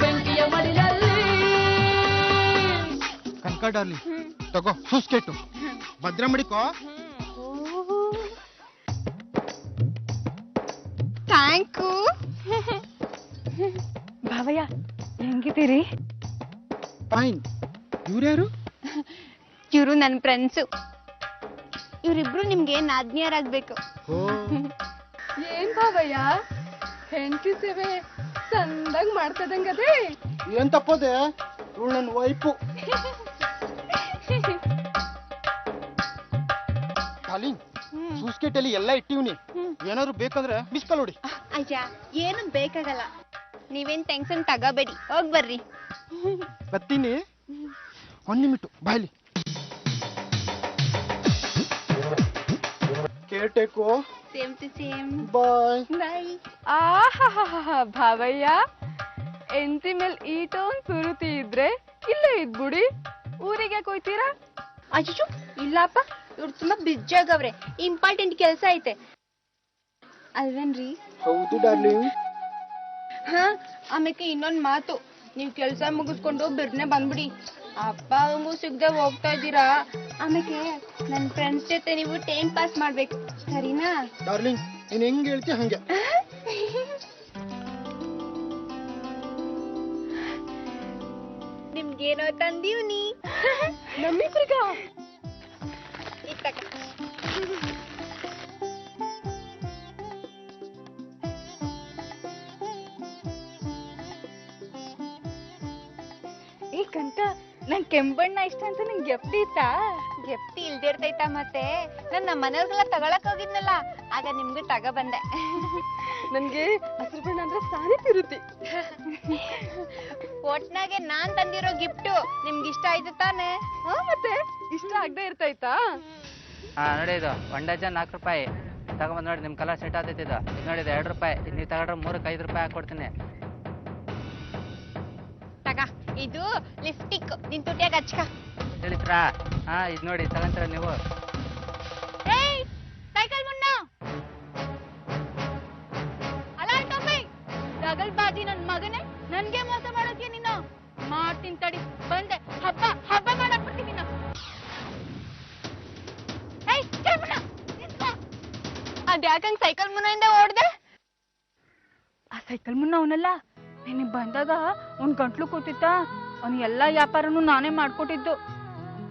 ಬೆಂಕಿಯ ಮಡಿಲಲ್ಲಿ. ಕನಕ ಡಾರ್ಲಿಂಗ್ ತಗೋ ಸುಸ್ಕೆಟ್ಟು ಭದ್ರ ಮಡಿಕೋ. Thank you. ಭಾವಯ್ಯ ಹೆಂಗಿದ್ದೀರಿ? ಫೈನ್. ಇವ್ರ್ಯಾರು? ಇವರು ನನ್ನ ಫ್ರೆಂಡ್ಸು. ಇವರಿಬ್ರು ನಿಮ್ಗೆ ನಾದ್ನಿಯರಾಗ್ಬೇಕು. ಏನ್ ಭಾವಯ್ಯ ಹೆಂಡತಿ ಸೇವೆ ಚಂದಾಗ್ ಮಾಡ್ತದಂಗದೆ. ಏನ್ ತಪ್ಪದೆ ಇವಳು ನನ್ನ ವೈಫು. ಡಾರ್ಲಿಂಗ್ ಸುಸ್ಕೆಟ್ಟಲ್ಲಿ ಎಲ್ಲ ಇಟ್ಟಿವ್ನಿ, ಏನಾದ್ರು ಬೇಕಂದ್ರೆ ಮಿಸ್ ಕಾಲ್ ಹೊಡಿ. ಅಯ್ಯ ಏನು ಬೇಕಾಗಲ್ಲ, ನೀವೇನ್ ಟೆನ್ಷನ್ ತಗೋಬೇಡಿ, ಹೋಗ್ ಬರ್ರಿ. ಬರ್ತೀನಿ. ಒಂದ್ ನಿಮಿಟು ಬಾಯ್ಲಿ. ಕೇಳ್ಟೇಕು. Same to same. Bye. Bye. ಆಹಾ ಭಾವಯ್ಯ ಎಂತಿ ಮೇಲ್ ಈಟೊಂದ್ ಸುರುತಿ ಇದ್ರೆ ಇಲ್ಲೇ ಇದ್ಬಿಡಿ, ಊರಿಗೆ ಹೋಯ್ತೀರಾ? ಅಯ್ಯೋ ಇಲ್ಲಪ್ಪ, ಇವ್ರು ತುಂಬಾ ಬಿಜಿ ಆಗವ್ರೆ, ಇಂಪಾರ್ಟೆಂಟ್ ಕೆಲಸ ಐತೆ ಅಲ್ವೇನ್ರಿ? ಹೌದು ಡಾರ್ಲಿಂಗ್. ಹಾ ಆಮೇಲೆ ಇನ್ನೊಂದ್ ಮಾತು, ನೀವ್ ಕೆಲ್ಸ ಮುಗಿಸ್ಕೊಂಡು ಬಿರ್ನೆ ಬಂದ್ಬಿಡಿ. ಅಪ್ಪ ಅವಂಗೂ ಸಿಗದೆ ಹೋಗ್ತಾ ಇದ್ದೀರಾ, ಆಮೇಲೆ ನನ್ ಫ್ರೆಂಡ್ಸ್ ಜೊತೆ ನೀವು ಟೈಮ್ ಪಾಸ್ ಮಾಡ್ಬೇಕು, ಸರಿನಾ? ಡಾರ್ಲಿಂಗ್ ನೀನ್ ಹೆಂಗ್ ಹೇಳ್ತಿ ಹಂಗೆ. ನಿಮ್ಗೇನೋ ತಂದೀವ್ನಿ. ನಮ್ಮಿಬ್ರಿಗ ಇತ್ತಕ. ಈ ಕಂತ ನನ್ ಕೆಂಬಣ್ಣ ಇಷ್ಟ ಅಂತ ನಿಂಗೆ ಗೆಪ್ತಿ ಇತ್ತಾ? ಗೆಪ್ತಿ ಇಲ್ದೇ ಇರ್ತೈತ, ಮತ್ತೆ ನಾನ್ ನಮ್ಮ ಮನೆಯವ್ರಿಗೆಲ್ಲ ತಗೊಳಕ್ ಹೋಗಿದ್ನಲ್ಲ, ಆಗ ನಿಮ್ಗೂ ತಗ ಬಂದೆ. ನನ್ಗೆ ಹಸಿರು ಬಣ್ಣ ಅಂದ್ರೆ ಸಾರಿ ತಿರುತಿ. ಒಟ್ನಾಗೆ ನಾನ್ ತಂದಿರೋ ಗಿಫ್ಟು ನಿಮ್ಗೆ ಇಷ್ಟ ಆಯ್ತು ತಾನೆ? ಮತ್ತೆ ಇಷ್ಟ ಆಗದೆ ಇರ್ತೈತಾ? ನೋಡಿ ಇದು 1 ಡಜನ್ 4 ರೂಪಾಯಿ ತಗೊಂಬಂದ್ ನೋಡಿ, ನಿಮ್ ಕಲರ್ ಸೆಟ್ ಆತೈತಿ. ಇದು ನೋಡಿ 2 ರೂಪಾಯಿ, ನೀವು ತಗೊಂಡ್ರೆ 3ಕ್ಕೆ 5 ರೂಪಾಯಿ ಹಾಕೊಡ್ತೀನಿ. ತಗ, ಇದು ಲಿಪ್ಸ್ಟಿಕ್, ನಿನ್ ತುಟಿಯಾಗ ಹಚ್ಕ. ತಿಳಿಸ್ರಾ? ಇದು ನೋಡಿ ತಗೊಂತೀರ ನೀವು. ಏಯ್ ಸೈಕಲ್ ಮುನ್ನ ಅಲಾಲ್ ಟೋಪಿ ರಗಲ್ ಬಾಜಿ ನನ್ ಮಗನೇ, ನನ್ಗೆ ಮೋಸ ಮಾಡೋಕೆ ನೀನು. ಮಾಡ್ತೀನಿ ತಡಿ, ಬಂದೆ. ಹಬ್ಬ ಹಬ್ಬ ಮಾಡಾಕ್ಬಿಡ್ತೀನಿ ನೀನು. ಏಯ್ ಮುನ್ನ ಅದ್ಯಾಕಂಗ್ ಸೈಕಲ್ ಮುನ್ನಿಂದ ಓಡ್ದೆ? ಆ ಸೈಕಲ್ ಮುನ್ನ ಅವನಲ್ಲ, ನಿನಗೆ ಬಂದಾಗ ಒಂದ್ ಗಂಟ್ಲು ಕೂತಿತ್ತ, ಅವ್ನ ಎಲ್ಲಾ ವ್ಯಾಪಾರನು ನಾನೇ ಮಾಡ್ಕೊಟ್ಟಿದ್ದು.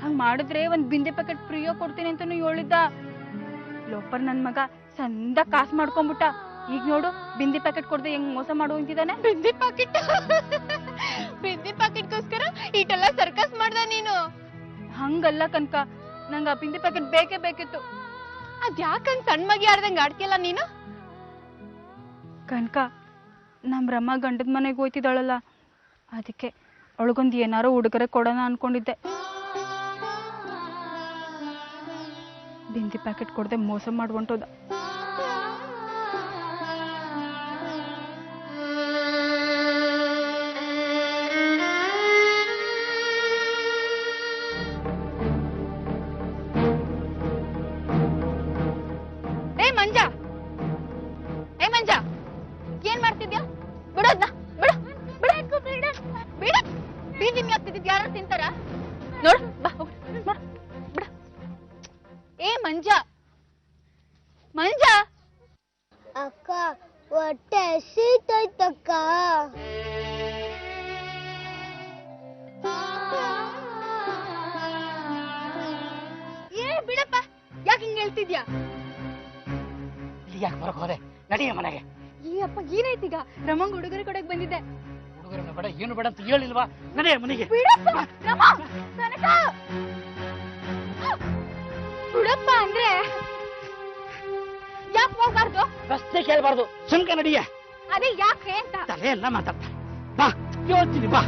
ಹಂಗ್ ಮಾಡಿದ್ರೆ ಒಂದ್ ಬಿಂದೆ ಪ್ಯಾಕೆಟ್ ಫ್ರೀಯೋ ಕೊಡ್ತೀನಿ ಅಂತಾನು ಹೇಳಿದ್ದ. ಲೋಪರ್ ನನ್ ಮಗ ಸಂದ ಕಾಸು ಮಾಡ್ಕೊಂಡ್ಬಿಟ್ಟ. ಈಗ ನೋಡು ಬಿಂದಿ ಪ್ಯಾಕೆಟ್ ಕೊಡ್ದೆ ಹೆಂಗ್ ಮೋಸ ಮಾಡುವಂತಿದ್ದಾನೆ. ಬಿಂದಿ ಪಾಕೆಟ್ ಬಿಂದಿ ಪಾಕೆಟ್ಗೋಸ್ಕರ ಇಟೆಲ್ಲ ಸರ್ಕಸ್ ಮಾಡ್ದ ನೀನು? ಹಂಗಲ್ಲ ಕನ್ಕ, ನಂಗ ಆ ಬಿಂದಿ ಪ್ಯಾಕೆಟ್ ಬೇಕೇ ಬೇಕಿತ್ತು. ಅದ್ಯಾಕಂಗ್ ಸಣ್ಣ ಮಗಿ ಆಡ್ದಂಗ್ ಆಡ್ತಿಯಲ್ಲ ನೀನು? ಕನ್ಕ, ನಮ್ ರಮ್ಮ ಗಂಡದ ಮನೆಗೆ ಹೋಯ್ತಿದ್ದಾಳಲ್ಲ, ಅದಕ್ಕೆ ಅವಳಿಗೊಂದು ಏನಾರೋ ಉಡುಗೊರೆ ಕೊಡೋಣ ಅನ್ಕೊಂಡಿದ್ದೆ. ಬಿಂದಿ ಪ್ಯಾಕೆಟ್ ಕೊಡದೆ ಮೋಸ ಮಾಡ್ಕೊಂಟೋದ. ಮಂಜ, ಏನ್ ಮಾಡ್ತಿದ್ಯಾ? ಬಿಡೋದ್ನ ಬಿಡ ಬಿಡ ಬಿಡ ಬಿಡ. ಬೀದಿ ಆಗ್ತಿದ್ ಯಾರು ತಿಂತಾರ? ನೋಡು ಬಾ, ನೋಡು ಬಿಡ. ಏ ಮಂಜ, ಮಂಜ. ಅಕ್ಕ ಹೊಟ್ಟೆ ಹಸಿತೈತಕ್ಕ. ಏ ಬಿಡಪ್ಪ, ಯಾಕೆ ಹಿಂಗ್ ಹೇಳ್ತಿದ್ಯಾ? ಯಾಕೆ ಬರಕ್ ಹೋದೆ? ನಡಿಯ ಮನೆಗೆ. ಈ ಅಪ್ಪ ಏನೈತೀಗ? ರಮಂಗ್ ಉಡುಗೊರೆ ಕೊಡಕ್ ಬಂದಿದ್ದೆ. ಹುಡುಗರನ್ನ ಬೇಡ ಏನು ಬೇಡ ಅಂತ ಹೇಳಿಲ್ವಾ? ನಡಿಯ ಮನೆಗೆ. ಬಿಡಪ್ಪ ಅಂದ್ರೆ ಯಾಕೆ ಹೋಗ್ಬಾರ್ದು? ಪ್ರಶ್ನೆ ಕೇಳಬಾರ್ದು, ಸುಮ್ಕ ನಡಿಯ. ಅದೇ ಯಾಕೆ ಅಂತ ತಲೆ ಎಲ್ಲ ಮಾತಾಡ್ತಾರೆ. ಬಾ ಹೇಳ್ತೀನಿ ಬಾ.